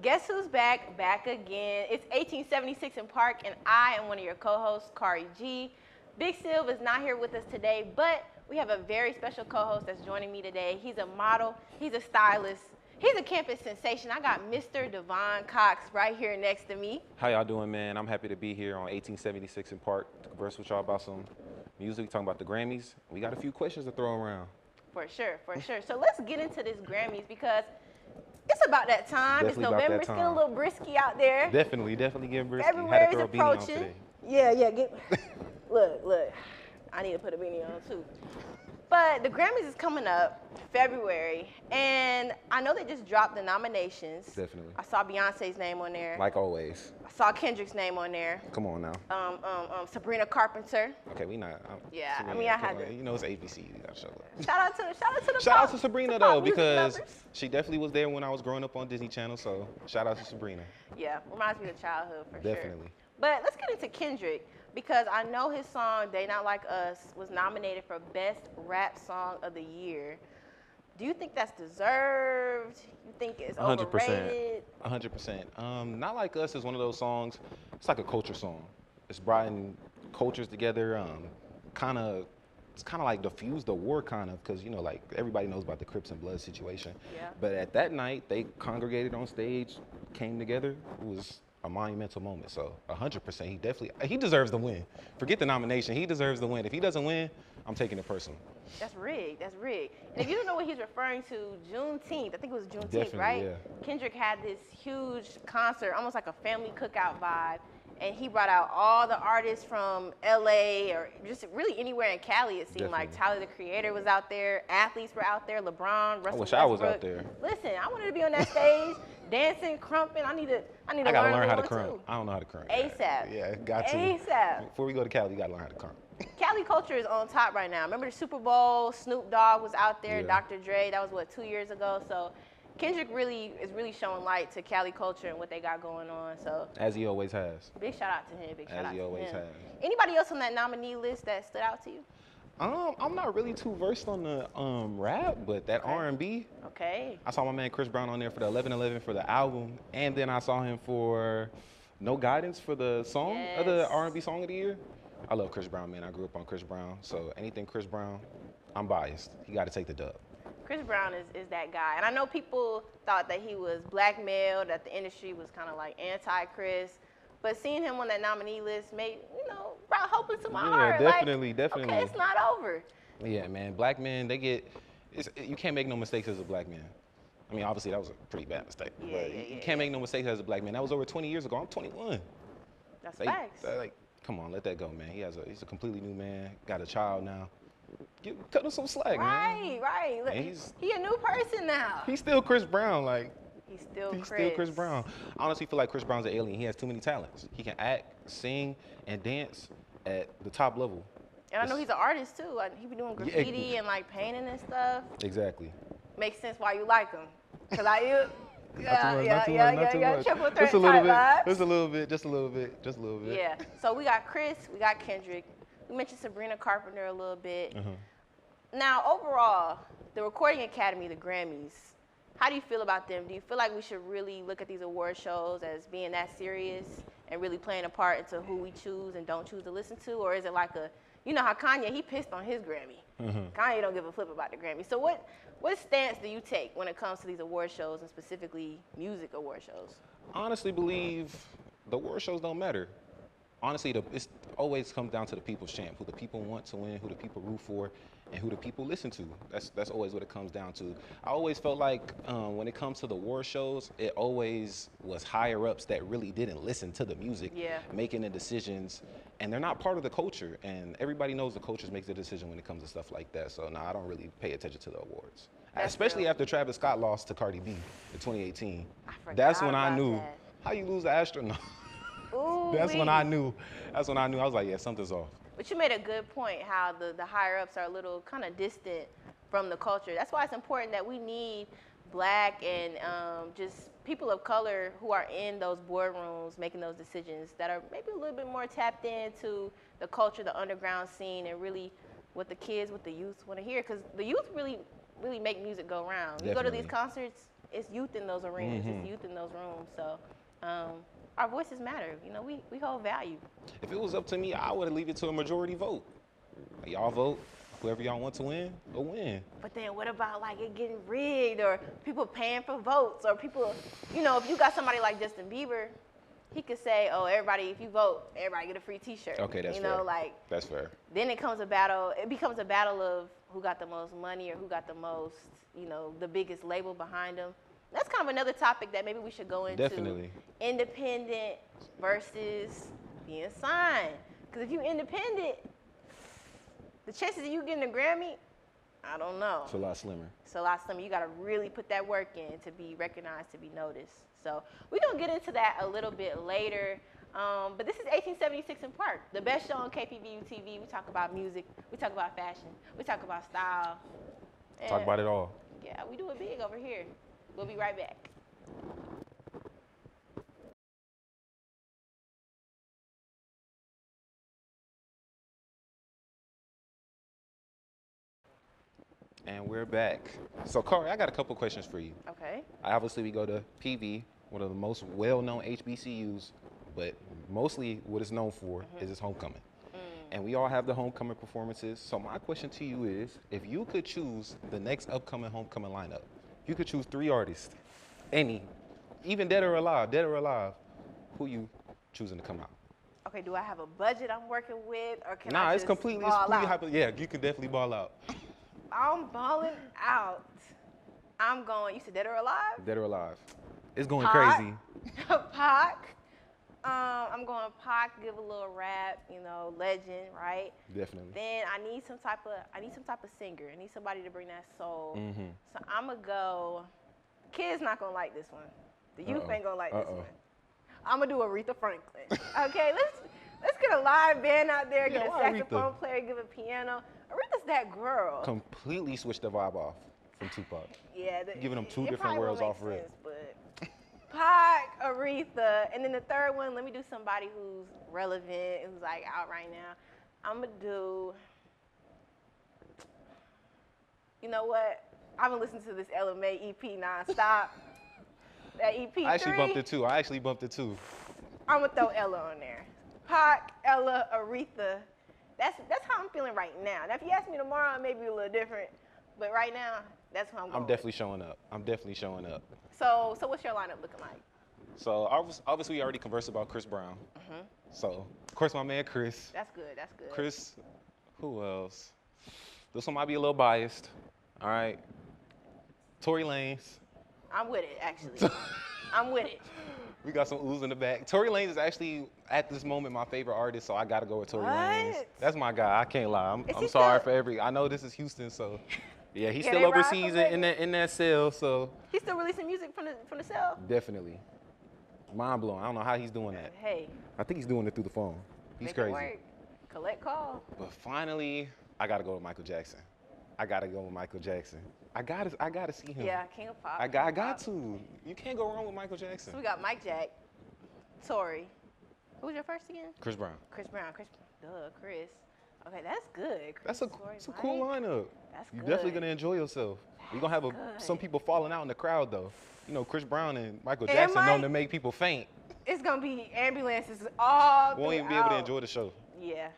Guess who's back? Back again. It's 1876 in Park, and I am one of your co-hosts, Kari G. Big Silv is not here with us today, but we have a very special co-host that's joining me today. He's a model, he's a stylist, he's a campus sensation. I got Mr. Davon Cox right here next to me. How y'all doing, man? I'm happy to be here on 1876 in Park to converse with y'all about some music, talking about the Grammys. We got a few questions to throw around. For sure, for sure. So let's get into this Grammys because it's about that time. Definitely it's November. It's getting a little brisky out there. Definitely getting brisky. February's approaching. Yeah. Look. I need to put a beanie on too. But the Grammys is coming up February, and I know they just dropped the nominations. Definitely. I saw Beyonce's name on there. Like always. I saw Kendrick's name on there. Come on now. Sabrina Carpenter. Okay, we not. Yeah, Sabrina, I mean, I had to. You know, it's ABC. You gotta show up. Shout out to Sabrina though, because she definitely was there when I was growing up on Disney Channel. So shout out to Sabrina. Yeah, reminds me of childhood for sure. Definitely. But let's get into Kendrick, because I know his song "They Not Like Us" was nominated for Best Rap Song of the Year. Do you think that's deserved? You think it's overrated? 100%. Not Like Us is one of those songs. It's like a culture song. It's bringing cultures together. It's kind of like diffuse the war, kind of, because like everybody knows about the Crips and Blood situation. Yeah. But at that night, they congregated on stage, came together. It was a monumental moment. So 100%, he deserves the win. Forget the nomination. He deserves the win. If he doesn't win, I'm taking it personal. That's rigged. And if you don't know what he's referring to, Juneteenth, I think it was Juneteenth, Definitely, right? Yeah. Kendrick had this huge concert, almost like a family cookout vibe, and he brought out all the artists from LA or just really anywhere in Cali, it seemed like. Tyler, the Creator, was out there. Athletes were out there. LeBron, Russell Westbrook. I was out there. Listen, I wanted to be on that stage, dancing, crumping. I need to gotta learn how to one crump. too. I don't know how to crump. ASAP. Yeah, got to. ASAP. Before we go to Cali, you gotta learn how to crump. Cali culture is on top right now. Remember the Super Bowl? Snoop Dogg was out there. Yeah. Dr. Dre. That was 2 years ago. So Kendrick is really showing light to Cali culture and what they got going on. So as he always has. Big shout out to him. Big shout out to him. As he always has. Anybody else on that nominee list that stood out to you? I'm not really too versed on the rap, but that R&B. Okay. I saw my man Chris Brown on there for the 11/11 for the album, and then I saw him for No Guidance for the song of the R&B song of the year. I love Chris Brown, man. I grew up on Chris Brown, so anything Chris Brown, I'm biased. He got to take the dub. Chris Brown is that guy. And I know people thought that he was blackmailed, that the industry was kind of like anti-Chris. But seeing him on that nominee list made, brought hope into my heart. Definitely. Okay, it's not over. Yeah, man. Black men, you can't make no mistakes as a black man. I mean, obviously, that was a pretty bad mistake. You can't make no mistakes as a black man. That was over 20 years ago. I'm 21. That's facts. Come on, let that go, man. He's a completely new man, got a child now. Cut him some slack, man. Right. Look, he's a new person now. He's still Chris Brown, He's still Chris Brown. I honestly feel like Chris Brown's an alien. He has too many talents. He can act, sing, and dance at the top level. And I know he's an artist too. Like, he be doing graffiti and like painting and stuff. Exactly. Makes sense why you like him. Cause I Not too much. Triple threat Just a little bit. vibes. Just a little bit. Yeah. So we got Chris, we got Kendrick. We mentioned Sabrina Carpenter a little bit. Now, overall, the Recording Academy, the Grammys, how do you feel about them? Do you feel like we should really look at these award shows as being that serious and really playing a part into who we choose and don't choose to listen to? Or is it like how Kanye, he pissed on his Grammy. Kanye don't give a flip about the Grammy. So what stance do you take when it comes to these award shows and specifically music award shows? I honestly believe the award shows don't matter. Honestly, it always comes down to the people's champ, who the people want to win, who the people root for, and who the people listen to. That's always what it comes down to. I always felt like when it comes to the award shows, it always was higher ups that really didn't listen to the music, making the decisions, and they're not part of the culture. And everybody knows the culture makes the decision when it comes to stuff like that. So I don't really pay attention to the awards, especially after Travis Scott lost to Cardi B in 2018. That's when I knew how you lose the astronaut. That's when I knew. I was like, yeah, something's off. But you made a good point how the higher ups are a little kind of distant from the culture. That's why it's important that we need Black and just people of color who are in those boardrooms making those decisions that are maybe a little bit more tapped into the culture, the underground scene, and really what the kids, what the youth want to hear. Because the youth really make music go around. You go to these concerts, it's youth in those arenas, it's youth in those rooms. So our voices matter. You know, we hold value. If it was up to me, I would leave it to a majority vote. Like, y'all vote. Whoever y'all want to win, will win. But then what about like it getting rigged or people paying for votes or people, you know, if you got somebody like Justin Bieber, he could say, oh, everybody, if you vote, everybody get a free t-shirt. Okay, that's fair. You know, like. That's fair. Then it becomes a battle of who got the most money or who got the most, you know, the biggest label behind them. That's kind of another topic that maybe we should go into. Definitely. Independent versus being signed. Because if you independent, the chances of you getting a Grammy, I don't know. It's a lot slimmer. It's a lot slimmer. You got to really put that work in to be recognized, to be noticed. So we're going to get into that a little bit later. But this is 1876 in Park, the best show on KPVU-TV. We talk about music. We talk about fashion. We talk about style. Talk about it all. Yeah, we do it big over here. We'll be right back. And we're back. So, Kari, I got a couple questions for you. Okay. Obviously, we go to PV, one of the most well-known HBCUs, but mostly what it's known for is its homecoming. And we all have the homecoming performances. So my question to you is, if you could choose the next upcoming homecoming lineup, you could choose 3 artists, any, even dead or alive, who you choosing to come out? Okay, do I have a budget I'm working with, or can Nah, I it's just completely ball out? Yeah, you can definitely ball out. I'm balling out. I'm going, you said dead or alive? Dead or alive. It's going Pac. crazy. Pac. I'm going Pac, give a little rap, you know, legend, right? Definitely. Then I need some type of singer. I need somebody to bring that soul. So I'm gonna go. Kids not gonna like this one. The youth ain't gonna like this one. I'm gonna do Aretha Franklin. Okay, let's get a live band out there, get a saxophone player, give a piano. Aretha's that girl. Completely switched the vibe off from Tupac. Yeah, giving them 2 different worlds off rip. Pac, Aretha, and then the third one, let me do somebody who's relevant, who's like out right now. I'm gonna do, you know what? I've been listening to this LMA EP nonstop. That EP I actually bumped it too. I'm gonna throw Ella on there. Pac, Ella, Aretha. That's how I'm feeling right now. Now, if you ask me tomorrow, it may be a little different, but right now, that's who I'm going. I'm definitely showing up. So what's your lineup looking like? So obviously we already conversed about Chris Brown. So of course my man Chris. That's good. Chris, who else? This one might be a little biased. All right. Tory Lanez. I'm with it, actually. I'm with it. We got some ooze in the back. Tory Lanez is actually, at this moment, my favorite artist, so I got to go with Tory Lanez. That's my guy. I can't lie. I'm sorry for I know this is Houston, so yeah, he's still overseas in that cell, so. He's still releasing music from the cell? Definitely. Mind blowing. I don't know how he's doing that. Hey. I think he's doing it through the phone. He's crazy. Work. Collect call. But finally, I got to go with Michael Jackson. I got to see him. Yeah, King of Pop. I got to. You can't go wrong with Michael Jackson. So we got Mike Jack, Tory. Who was your first again? Chris Brown. Chris. Okay, that's good. That's a cool lineup. That's good. You're definitely going to enjoy yourself. You're going to have some people falling out in the crowd, though. You know, Chris Brown and Michael Jackson known to make people faint. It's going to be ambulances all Won't even be able to enjoy the show. Yeah,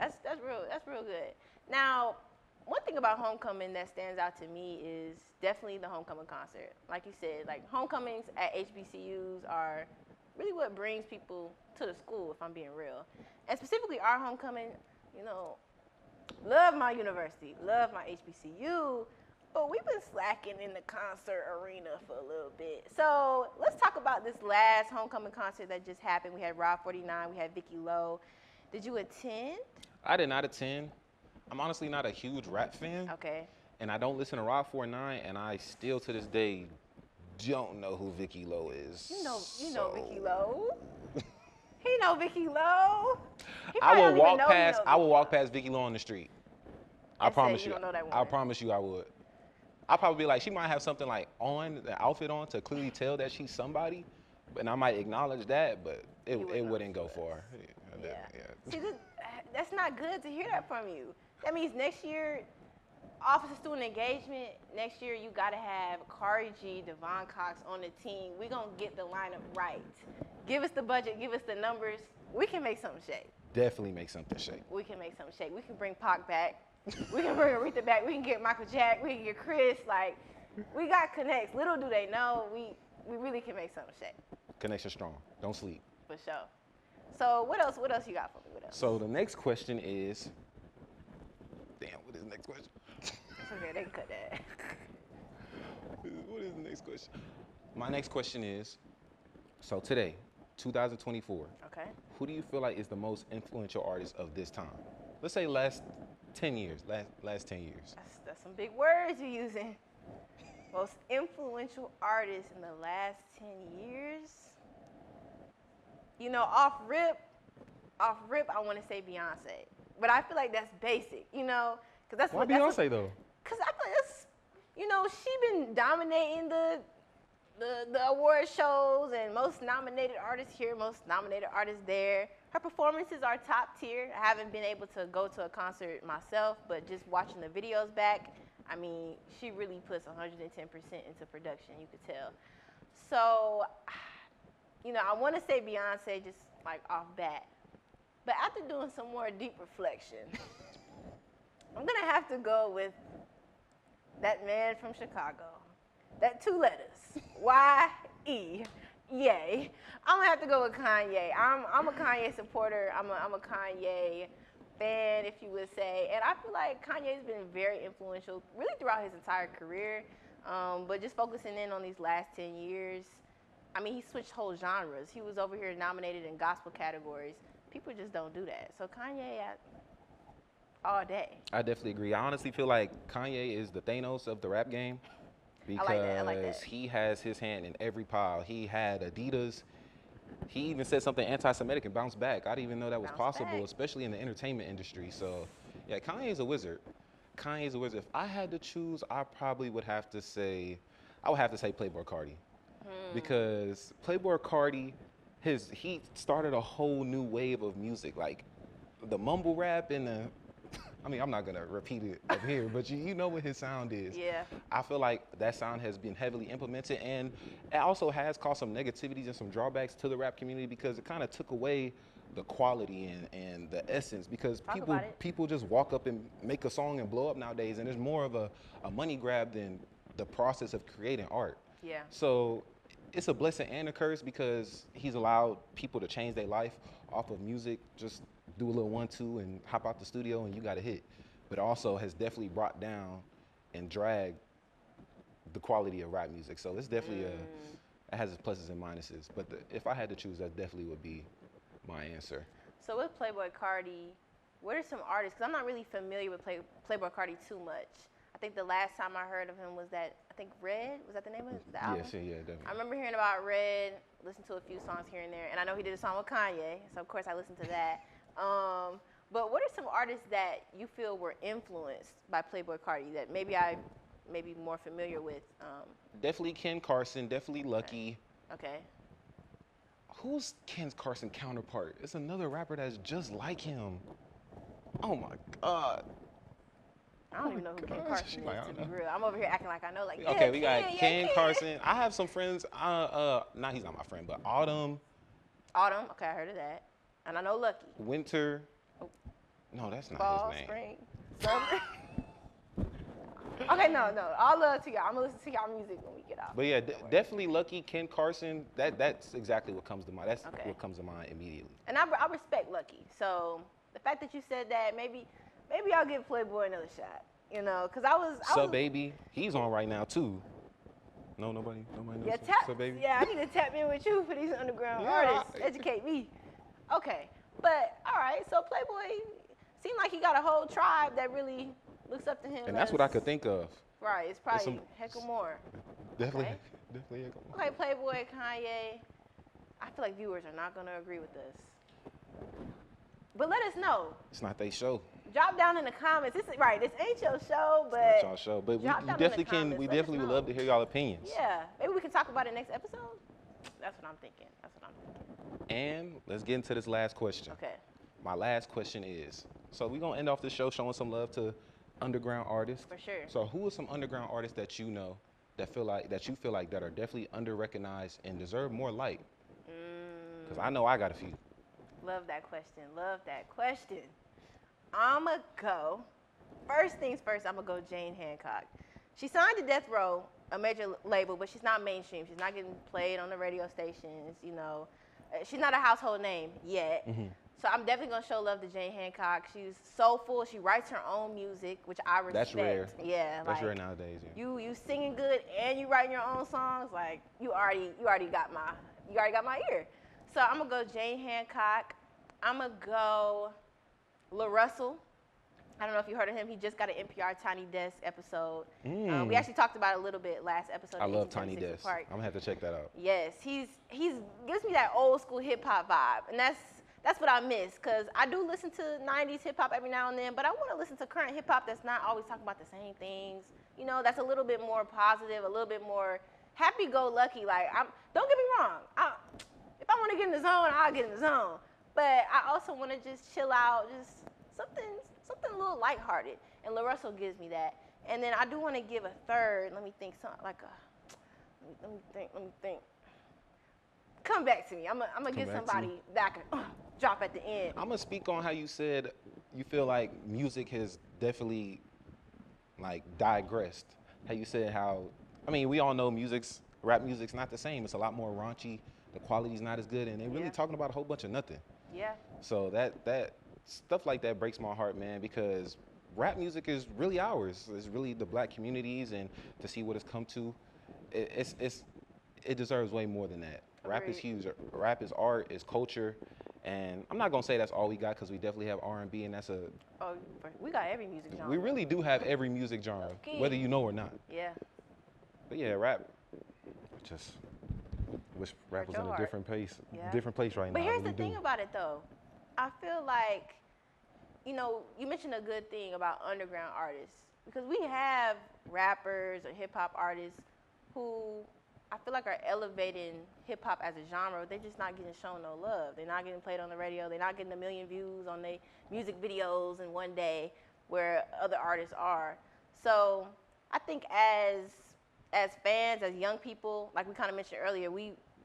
that's real good. Now, one thing about homecoming that stands out to me is definitely the homecoming concert. Like you said, like homecomings at HBCUs are really what brings people to the school, if I'm being real. And specifically our homecoming, you know, love my university, love my HBCU, but we've been slacking in the concert arena for a little bit. So let's talk about this last homecoming concert that just happened. We had Rob 49, we had Vicky Lowe. Did you attend? I did not attend. I'm honestly not a huge rap fan. Okay. And I don't listen to Rob 49, and I still to this day don't know who Vicky Lowe is. You know Vicky Lowe. He know Vicky Lowe. I will walk past Vicky Lowe on the street. I promise you. I promise you I would. I'll probably be like, she might have something like on, the outfit on to clearly tell that she's somebody, and I might acknowledge that, but it wouldn't go far. Yeah. See, that's not good to hear that from you. That means next year, Office of Student Engagement, next year you got to have Kari G, Davon Cox on the team. We're going to get the lineup right. Give us the budget, give us the numbers. We can make something shake. Definitely make something shake. We can make something shake. We can bring Pac back. We can bring Aretha back. We can get Michael Jack. We can get Chris. Like, we got connects. Little do they know, we really can make something shake. Connection strong. Don't sleep. For sure. So what else you got for me? What else? So the next question is, damn, what is the next question? It's okay, they can cut that. What is the next question? My next question is, so today, 2024, Okay. who do you feel like is the most influential artist of this time? Let's say last 10 years, last 10 years. That's some big words you're using. Most influential artist in the last 10 years? You know, off rip, I want to say Beyonce. But I feel like that's basic, you know? Cause that's Why what Beyonce though? Because I feel like that's, you know, she been dominating the award shows and most nominated artists here, most nominated artists there. Her performances are top tier. I haven't been able to go to a concert myself, but just watching the videos back, I mean, she really puts 110% into production, you could tell. So, you know, I want to say Beyonce just like off bat. But after doing some more deep reflection, I'm going to have to go with that man from Chicago. That 2 letters, Y-E, yay. I'm gonna have to go with Kanye. I'm a Kanye supporter. I'm a Kanye fan, if you would say. And I feel like Kanye's been very influential really throughout his entire career. But just focusing in on these last 10 years, I mean, he switched whole genres. He was over here nominated in gospel categories. People just don't do that. So Kanye, all day. I definitely agree. I honestly feel like Kanye is the Thanos of the rap game. Because I like that. he has his hand in every pile. He had Adidas. He even said something anti-Semitic and bounced back. I didn't even know that was possible, especially in the entertainment industry. So, yeah, Kanye's a wizard. Kanye's a wizard. If I had to choose, I probably would have to say, Playboi Carti. Because Playboi Carti, he started a whole new wave of music, like the mumble rap and the, I mean, I'm not gonna repeat it up here, but you know what his sound is. Yeah. I feel like that sound has been heavily implemented, and it also has caused some negativities and some drawbacks to the rap community because it kind of took away the quality and the essence. Because people just walk up and make a song and blow up nowadays, and it's more of a money grab than the process of creating art. Yeah. So it's a blessing and a curse because he's allowed people to change their life off of music. Just do a little 1-2 and hop out the studio and you got a hit. But also has definitely brought down and dragged the quality of rap music. So it's definitely it has its pluses and minuses. But if I had to choose, that definitely would be my answer. So with Playboi Carti, what are some artists? Because I'm not really familiar with Playboi Carti too much. I think the last time I heard of him was that, I think Red, was that the name of the album? Yes, yeah, definitely. I remember hearing about Red, listened to a few songs here and there, and I know he did a song with Kanye, so of course I listened to that. But what are some artists that you feel were influenced by Playboi Carti that maybe I may be more familiar with? Definitely Ken Carson, definitely Lucky. Okay. Who's Ken Carson counterpart? It's another rapper that's just like him. Oh my God. I don't even know who Ken Carson is, to be real. I'm over here acting like I know, like, yeah, okay, we got Ken Carson. I have some friends, he's not my friend, but Autumn. Autumn, okay, I heard of that. And I know Lucky. Winter. Oh. No, that's not Fall, his name. Spring, Summer. Okay, no. All love to y'all. I'm going to listen to y'all music when we get off. But yeah, definitely Lucky, Ken Carson. That's exactly what comes to mind. That's what comes to mind immediately. And I respect Lucky. So the fact that you said that, maybe I'll give Playboi another shot. You know, because I was Baby, he's on right now too. No, nobody knows. Yeah, Baby. Yeah, I need to tap in with you for these underground artists. Educate me. Okay, but all right. So Playboi seemed like he got a whole tribe that really looks up to him. And that's what I could think of. Right, it's probably heck of more. Definitely heck of more. Okay, Playboi, Kanye. I feel like viewers are not going to agree with this. But let us know. It's not their show. Drop down in the comments. This ain't your show, but it's not y'all show. But we definitely can. We definitely would love to hear y'all opinions. Yeah, maybe we can talk about it next episode. That's what I'm thinking. And let's get into this last question. Okay. My last question is, so we're gonna end off this show showing some love to underground artists. For sure. So who are some underground artists that you know that you feel like that are definitely under-recognized and deserve more light? Because I know I got a few. Love that question. Love that question. I'ma go. First things first, I'ma go Jane Hancock. She signed to Death Row, a major label, but she's not mainstream. She's not getting played on the radio stations, you know. She's not a household name yet. So I'm definitely gonna show love to Jane Hancock. She's soulful. She writes her own music, which I respect. That's rare. Yeah, that's like, rare nowadays. Yeah. You singing good and you writing your own songs. Like you already got my ear. So I'm gonna go Jane Hancock. I'm gonna go Lil Russell. I don't know if you heard of him. He just got an NPR Tiny Desk episode. We actually talked about it a little bit last episode. I love Tiny Desk. I'm gonna have to check that out. Yes, he's gives me that old school hip hop vibe, and that's what I miss. Cause I do listen to '90s hip hop every now and then, but I want to listen to current hip hop that's not always talking about the same things. You know, that's a little bit more positive, a little bit more happy-go-lucky. Like, don't get me wrong. If I want to get in the zone, I'll get in the zone. But I also want to just chill out, just something a little lighthearted. And Lil Russell gives me that. And then I do want to give a third. Let me think. Let me think. Come back to me. I'm gonna get somebody that I can drop at the end. I'm gonna speak on how you said you feel like music has definitely like digressed. How you said we all know rap music's not the same. It's a lot more raunchy. The quality's not as good, and they're really talking about a whole bunch of nothing. Yeah. So that stuff like that breaks my heart, man, because rap music is really ours. It's really the black communities, and to see what it's come to, it deserves way more than that. Rap is huge. Rap is art, is culture, and I'm not gonna say that's all we got, because we definitely have R&B, and that's we got every music genre. We really do have every music genre, whether you know or not. Yeah. But yeah, rap. Just wish rap was in a different place right now. But here's the thing about it, though. I feel like, you know, you mentioned a good thing about underground artists, because we have rappers or hip hop artists who I feel like are elevating hip hop as a genre. They're just not getting shown no love. They're not getting played on the radio. They're not getting a million views on their music videos in one day where other artists are. So I think as fans, as young people, like we kind of mentioned earlier,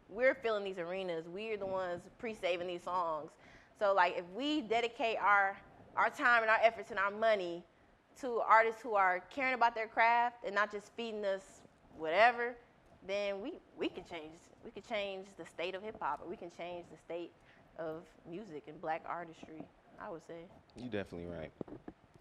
we're filling these arenas. We're the ones pre-saving these songs. So like if we dedicate our time and our efforts and our money to artists who are caring about their craft and not just feeding us whatever, then we can change the state of hip hop, or we can change the state of music and black artistry, I would say. You definitely right.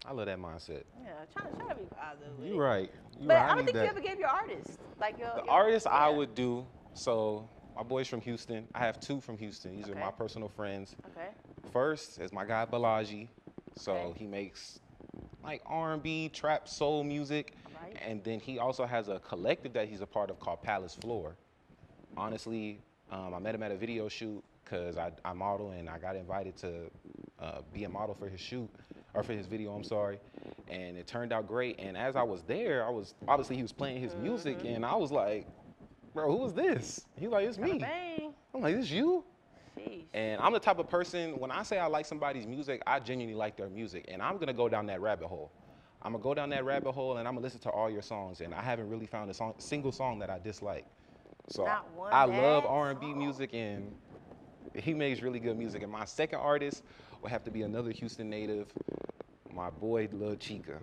I love that mindset. Yeah, trying to be positive. You're right. But I don't think you ever gave your artist. Like your artist I would do. So my boy's from Houston. I have two from Houston. These are my personal friends. Okay. First is my guy Balaji. So he makes like R&B, trap, soul music. Right. And then he also has a collective that he's a part of called Palace Floor. Honestly, I met him at a video shoot because I model, and I got invited to be a model for his shoot, or for his video, I'm sorry. And it turned out great. And as I was there, obviously he was playing his music, and I was like, bro, who is this? He's like, it's me. Bang. I'm like, it's you? Sheesh. And I'm the type of person, when I say I like somebody's music, I genuinely like their music. And I'm gonna go down that rabbit hole. I'm gonna go down that rabbit hole, and I'm gonna listen to all your songs. And I haven't really found a single song that I dislike. So I love R&B music, and he makes really good music. And my second artist will have to be another Houston native, my boy Lil Chica.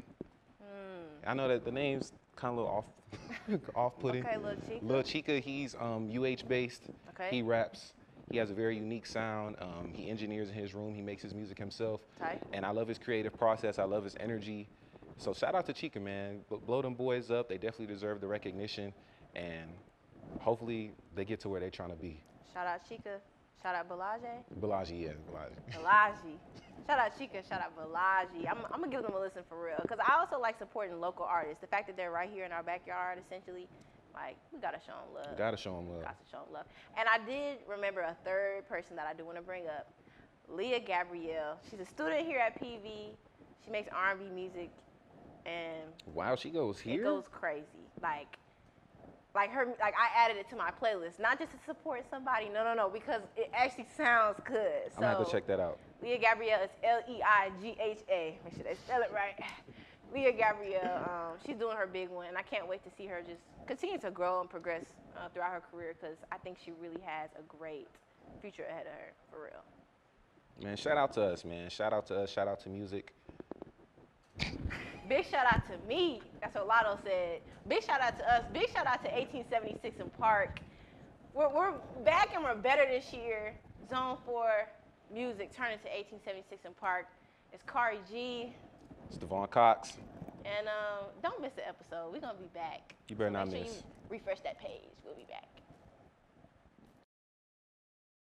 I know that the name's kind of a little off-putting. Okay, Lil Chica. Lil Chica, he's UH-based. Okay. He raps. He has a very unique sound. He engineers in his room. He makes his music himself. Tight. And I love his creative process. I love his energy. So shout out to Chica, man. Blow them boys up. They definitely deserve the recognition. And hopefully they get to where they're trying to be. Shout out Chica. Shout out Balaji. Balaji, yeah, Balaji. Balaji. Shout out Chica. Shout out Balaji. I'm going to give them a listen for real. Because I also like supporting local artists. The fact that they're right here in our backyard, essentially, like, we got to show them love. Got to show them love. Got to show them love. And I did remember a third person that I do want to bring up. Leah Gabrielle. She's a student here at PV. She makes R&B music. And wow, she goes here? It goes crazy. Like I added it to my playlist, not just to support somebody, no, because it actually sounds good. So I'm gonna have to check that out. Leah Gabrielle is Leigha. Make sure they spell it right. Leah Gabrielle, she's doing her big one, and I can't wait to see her just continue to grow and progress throughout her career because I think she really has a great future ahead of her, for real. Man, shout out to us, man. Shout out to us. Shout out to music. Big shout out to me. That's what Lotto said. Big shout out to us. Big shout out to 1876 in Park. We're back and we're better this year. Zone 4 music turned into 1876 in Park. It's Chari G. It's Davon Cox. And don't miss the episode. We're going to be back. You better not make miss. Sure you refresh that page. We'll be back.